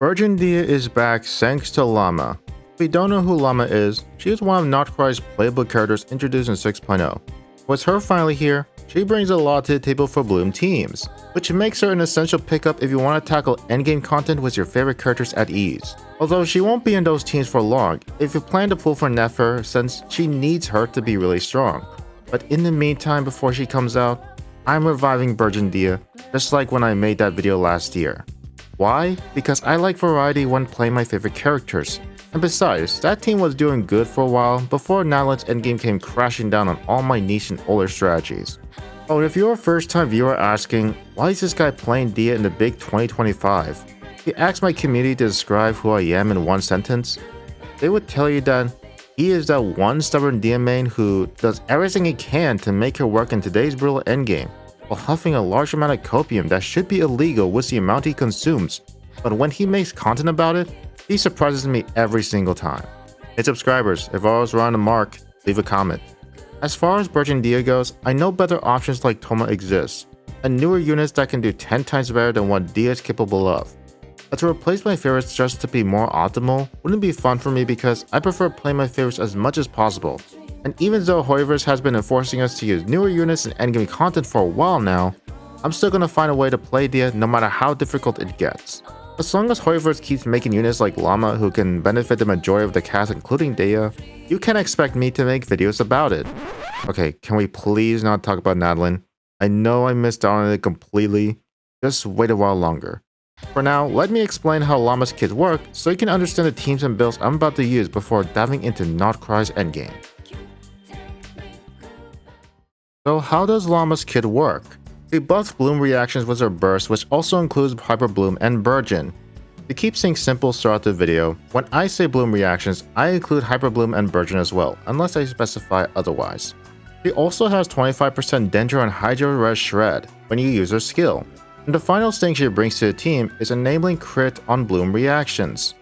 Burgeon Dehya is back thanks to Lauma. If you don't know who Lauma is, she is one of Notcry's playable characters introduced in 6.0. With her finally here, she brings a lot to the table for Bloom teams, which makes her an essential pickup if you want to tackle endgame content with your favorite characters at ease. Although she won't be in those teams for long if you plan to pull for Nefer, since she needs her to be really strong. But in the meantime, before she comes out, I'm reviving Burgeon Dehya, just like when I made that video last year. Why? Because I like variety when playing my favorite characters. And besides, that team was doing good for a while before Nadalin's endgame came crashing down on all my niche and older strategies. Oh, if you're a first time viewer asking, why is this guy playing Dehya in the big 2025? If you ask my community to describe who I am in one sentence, they would tell you that he is that one stubborn Dehya main who does everything he can to make her work in today's brutal endgame, while huffing a large amount of copium that should be illegal with the amount he consumes, but when he makes content about it, he surprises me every single time. Hey subscribers, if I was around the mark, leave a comment. As far as Burgeon Dehya goes, I know better options like Toma exist, and newer units that can do 10 times better than what Dehya is capable of. But to replace my favorites just to be more optimal wouldn't be fun for me because I prefer playing my favorites as much as possible. And even though Hoiverse has been enforcing us to use newer units and endgame content for a while now, I'm still gonna find a way to play Dehya no matter how difficult it gets. As long as Hoiverse keeps making units like Lauma who can benefit the majority of the cast including Dehya, you can expect me to make videos about it. Okay, can we please not talk about Nadalin? I know I missed out on it completely, just wait a while longer. For now, let me explain how Lauma's kit work so you can understand the teams and builds I'm about to use before diving into Notcry's endgame. So how does Lauma's kit work? She buffs Bloom reactions with her burst, which also includes Hyper Bloom and Burgeon. To keep things simple throughout the video, when I say Bloom reactions, I include Hyper Bloom and Burgeon as well, unless I specify otherwise. She also has 25% Dendro and Hydro Res Shred when you use her skill. And the final thing she brings to the team is enabling crit on Bloom reactions.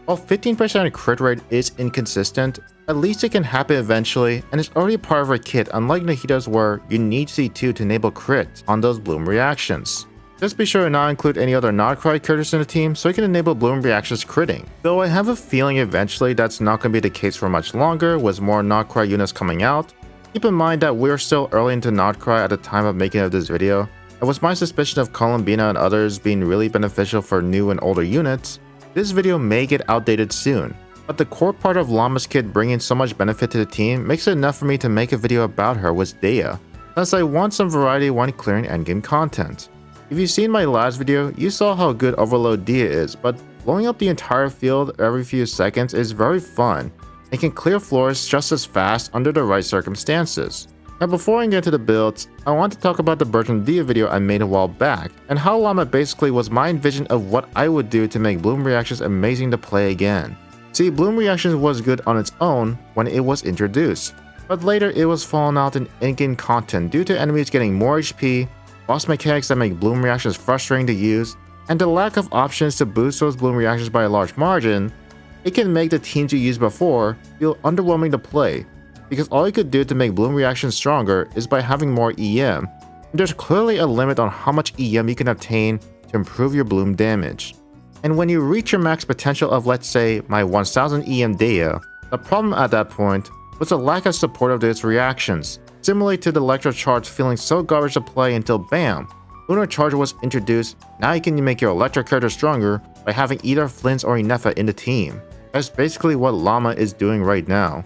While 15% crit rate is inconsistent, at least it can happen eventually and is already part of her kit, unlike Nahida's where you need C2 to enable crit on those Bloom reactions. Just be sure to not include any other Notcry characters in the team so you can enable Bloom reactions critting. Though I have a feeling eventually that's not going to be the case for much longer with more Notcry units coming out. Keep in mind that we're still early into Notcry at the time of making of this video, and with my suspicion of Columbina and others being really beneficial for new and older units, this video may get outdated soon. But the core part of Lauma's kit bringing so much benefit to the team makes it enough for me to make a video about her with Dehya, since I want some variety when clearing endgame content. If you've seen my last video, you saw how good Overload Dehya is, but blowing up the entire field every few seconds is very fun, and can clear floors just as fast under the right circumstances. Now before I get into the builds, I want to talk about the Burgeon Dehya video I made a while back, and how Lauma basically was my vision of what I would do to make Bloom reactions amazing to play again. See, Bloom reactions was good on its own when it was introduced, but later it was fallen out in in-game content due to enemies getting more HP, boss mechanics that make Bloom reactions frustrating to use, and the lack of options to boost those Bloom reactions by a large margin. It can make the teams you used before feel underwhelming to play, because all you could do to make Bloom reactions stronger is by having more EM, and there's clearly a limit on how much EM you can obtain to improve your Bloom damage. And when you reach your max potential of, let's say, my 1000 EM Dehya, the problem at that point was the lack of support of its reactions, similarly to the Electro Charge feeling so garbage to play until BAM! Lunar Charge was introduced. Now you can make your Electro character stronger by having either Flins or Inefa in the team. That's basically what Lauma is doing right now.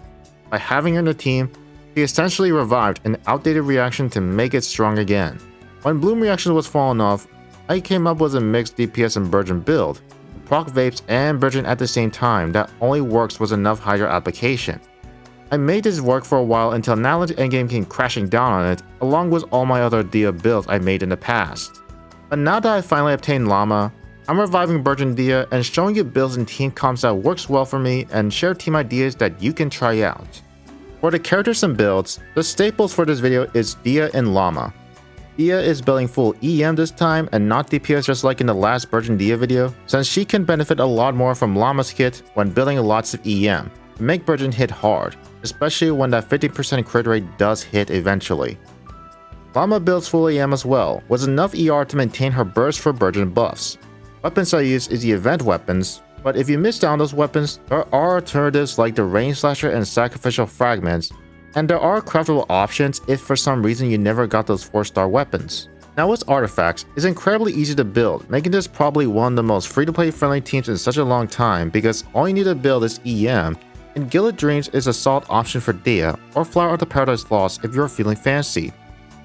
By having her in the team, she essentially revived an outdated reaction to make it strong again. When Bloom reactions was falling off, I came up with a mixed DPS and Burgeon build, proc Vapes and Burgeon at the same time that only works with enough Hydro application. I made this work for a while until Nadalin's endgame came crashing down on it, along with all my other Dehya builds I made in the past. But now that I finally obtained Lauma, I'm reviving Burgeon Dehya and showing you builds and team comps that works well for me and share team ideas that you can try out. For the characters and builds, the staples for this video is Dehya and Lauma. Dehya is building full EM this time and not DPS just like in the last Burgeon Dehya video, since she can benefit a lot more from Lauma's kit when building lots of EM, to make Burgeon hit hard, especially when that 50% crit rate does hit eventually. Lauma builds full EM as well, with enough ER to maintain her burst for Burgeon buffs. Weapons I use is the event weapons, but if you miss down those weapons, there are alternatives like the Rain Slasher and Sacrificial Fragments, and there are craftable options if for some reason you never got those 4-star weapons. Now with artifacts, it's incredibly easy to build, making this probably one of the most free-to-play friendly teams in such a long time because all you need to build is EM, and Gilded Dreams is a solid option for Dehya, or Flower of the Paradise Lost if you're feeling fancy.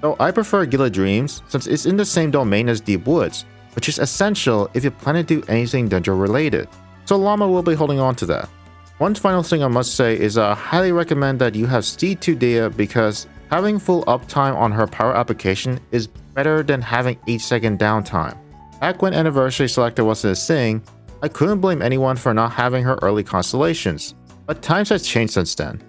Though I prefer Gilded Dreams since it's in the same domain as Deep Woods, which is essential if you plan to do anything dungeon related. So Lauma will be holding on to that. One final thing I must say is I highly recommend that you have C2 Dehya because having full uptime on her power application is better than having 8-second downtime. Back when Anniversary Selector wasn't a thing, I couldn't blame anyone for not having her early constellations, but times has changed since then.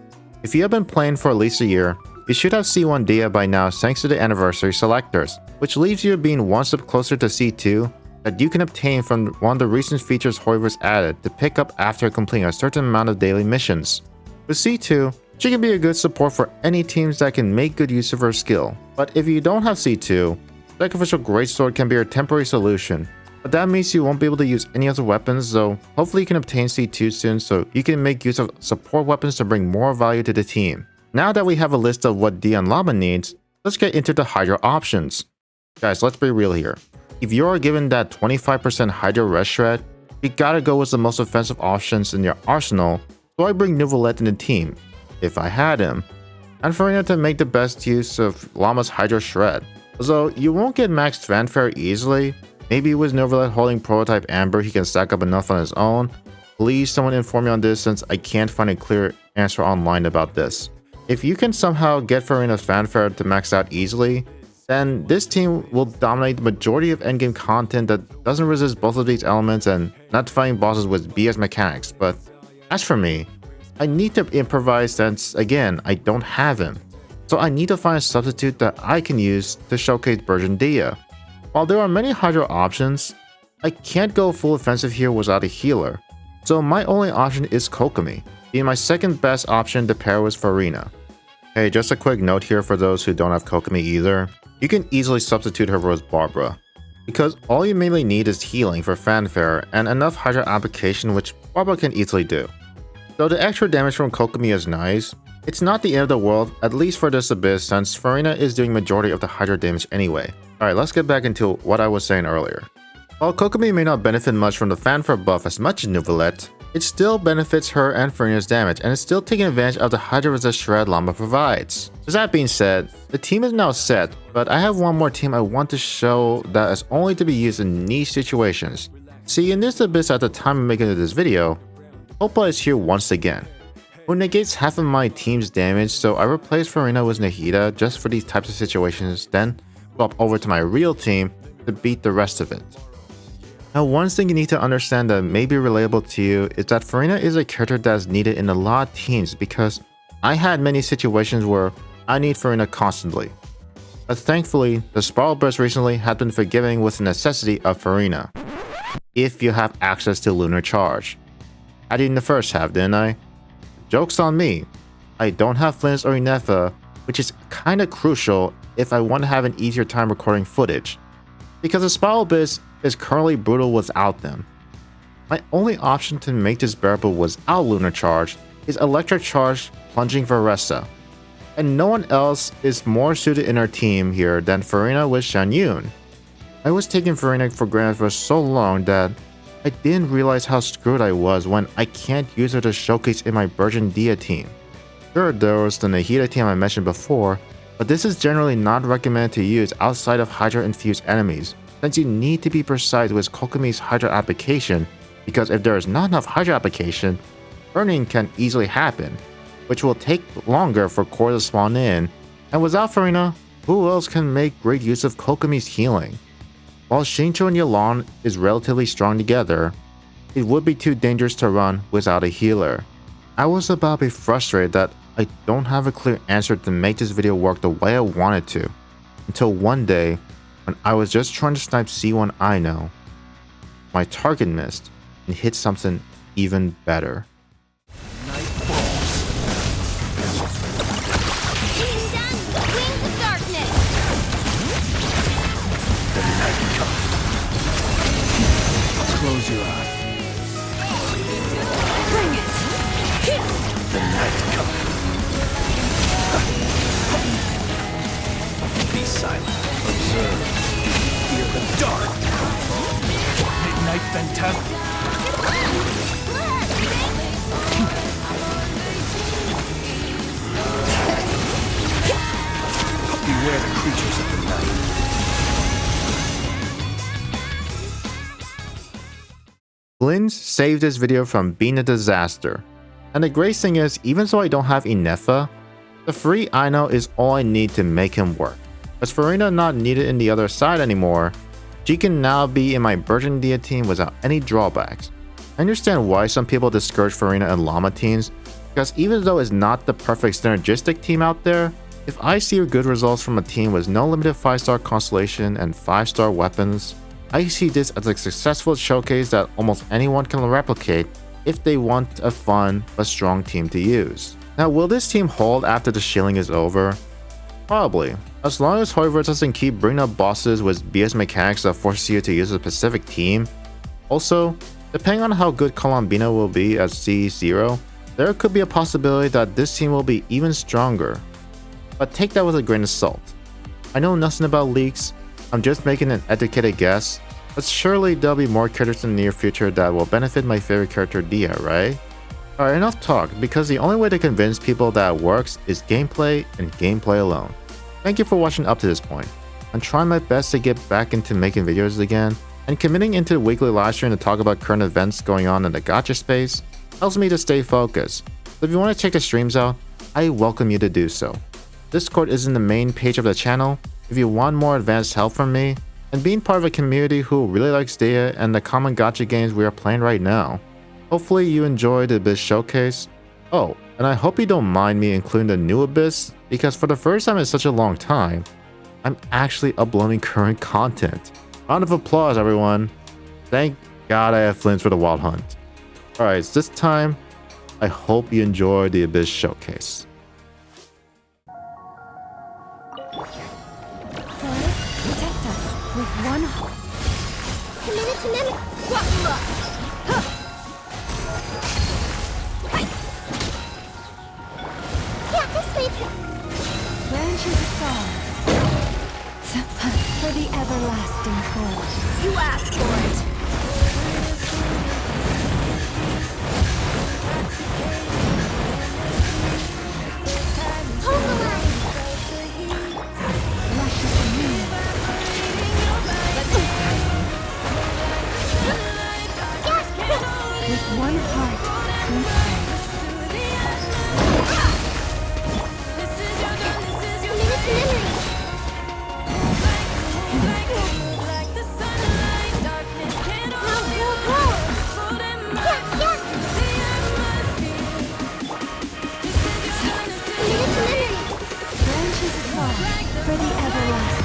If you have been playing for at least a year, you should have C1 Dehya by now thanks to the Anniversary Selectors, which leaves you being one step closer to C2 that you can obtain from one of the recent features Hoiver's added to pick up after completing a certain amount of daily missions. With C2, she can be a good support for any teams that can make good use of her skill, but if you don't have C2, Sacrificial Greatsword can be your temporary solution, but that means you won't be able to use any other weapons, so hopefully you can obtain C2 soon so you can make use of support weapons to bring more value to the team. Now that we have a list of what Dehya and Lauma needs, let's get into the Hydra options. Guys, let's be real here. If you are given that 25% Hydra Red Shred, you gotta go with the most offensive options in your arsenal, so I bring Nouvelette in the team, if I had him, and Furina to make the best use of Lauma's Hydra Shred. Although you won't get maxed fanfare easily, maybe with Nouvelette holding Prototype Amber he can stack up enough on his own. Please someone inform me on this since I can't find a clear answer online about this. If you can somehow get Furina's fanfare to max out easily, then this team will dominate the majority of endgame content that doesn't resist both of these elements and not fighting bosses with BS mechanics. But as for me, I need to improvise since, again, I don't have him. So I need to find a substitute that I can use to showcase Burgeon Dehya. While there are many Hydra options, I can't go full offensive here without a healer. So my only option is Kokomi, being my second best option to pair with Furina. Hey, just a quick note here for those who don't have Kokomi either. You can easily substitute her with Barbara, because all you mainly need is healing for fanfare and enough Hydra application which Barbara can easily do. Though the extra damage from Kokomi is nice, it's not the end of the world, at least for this abyss since Furina is doing majority of the Hydra damage anyway. Alright, let's get back into what I was saying earlier. While Kokomi may not benefit much from the fanfare buff as much as Nouvelette, it still benefits her and Furina's damage and is still taking advantage of the Hydra Resist Shred Lauma provides. With that being said, the team is now set, but I have one more team I want to show that is only to be used in niche situations. See, in this abyss at the time of making this video, Oppa is here once again, who negates half of my team's damage, so I replaced Furina with Nahida just for these types of situations, then swap over to my real team to beat the rest of it. Now, one thing you need to understand that may be relatable to you is that Furina is a character that is needed in a lot of teams because I had many situations where I need Furina constantly. But thankfully, the Spiral Burst recently had been forgiving with the necessity of Furina, if you have access to Lunar Charge. I did in the first half, didn't I? Joke's on me. I don't have Flynns or Inefa, which is kinda crucial if I want to have an easier time recording footage, because the Spiral Burst is currently brutal without them. My only option to make this bearable without Lunar Charge is Electric Charge plunging Varessa, and no one else is more suited in our team here than Furina with Shanyun. I was taking Furina for granted for so long that I didn't realize how screwed I was when I can't use her to showcase in my Burgeon Dehya team. Sure, there was the Nahida team I mentioned before, but this is generally not recommended to use outside of Hydra-infused enemies, since you need to be precise with Kokomi's Hydra application, because if there is not enough Hydra application, burning can easily happen, which will take longer for core to spawn in, and without Furina, who else can make great use of Kokomi's healing? While Shincho and Yelan is relatively strong together, it would be too dangerous to run without a healer. I was about to be frustrated that I don't have a clear answer to make this video work the way I wanted to, until one day, when I was just trying to snipe C1 I know, my target missed and hit something even better. Beware the creatures of the night. Blins saved this video from being a disaster. And the great thing is, even though I don't have Inefa, the free Ino is all I need to make him work. As Furina not needed in the other side anymore, she can now be in my Burgeon Dehya team without any drawbacks. I understand why some people discourage Furina and Lauma teams, because even though it's not the perfect synergistic team out there, if I see good results from a team with no limited 5-star constellation and 5-star weapons, I see this as a successful showcase that almost anyone can replicate if they want a fun but strong team to use. Now, will this team hold after the shielding is over? Probably, as long as Hoiver doesn't keep bringing up bosses with BS mechanics that forces you to use a specific team. Also, depending on how good Colombina will be as CE0, there could be a possibility that this team will be even stronger. But take that with a grain of salt. I know nothing about leaks, I'm just making an educated guess, but surely there'll be more characters in the near future that will benefit my favorite character Dehya, right? Alright, enough talk, because the only way to convince people that it works is gameplay and gameplay alone. Thank you for watching up to this point. I'm trying my best to get back into making videos again, and committing into the weekly live stream to talk about current events going on in the gacha space helps me to stay focused. So if you want to check the streams out, I welcome you to do so. Discord is in the main page of the channel if you want more advanced help from me, and being part of a community who really likes Dehya and the common gacha games we are playing right now. Hopefully you enjoyed the Abyss showcase. Oh, and I hope you don't mind me including the new Abyss, because for the first time in such a long time, I'm actually uploading current content. Round of applause, everyone. Thank God I have flints for the Wild Hunt. Alright, so this time, I hope you enjoyed the Abyss showcase. Protect us with one heart. Committed to memory. Yeah, this way. Branches of song for the everlasting chorus. You asked for it. Hold the line. With one heart, we pray. Branches of song for the everlasting.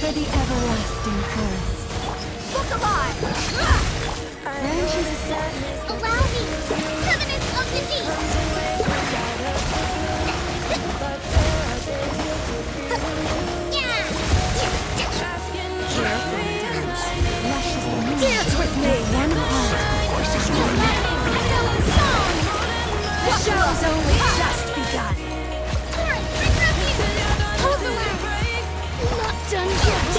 For the everlasting forest. Look alive! Branches of sadness. Allow me! Covenants of the deep! Dance with me! One heart. The show's only just begun. Hold the line! Not done yet!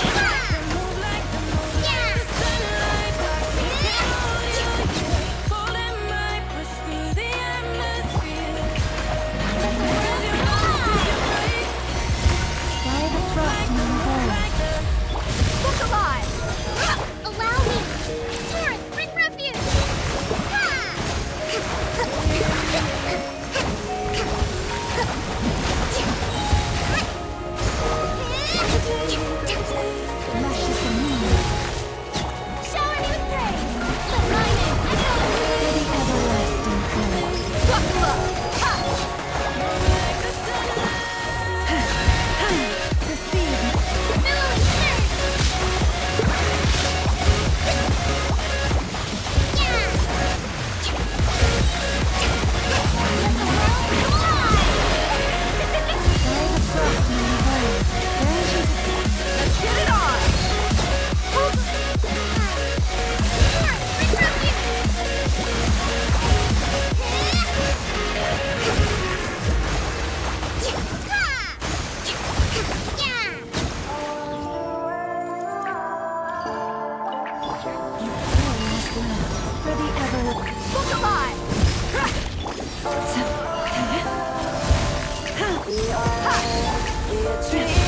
For the ever... Look alive! We are the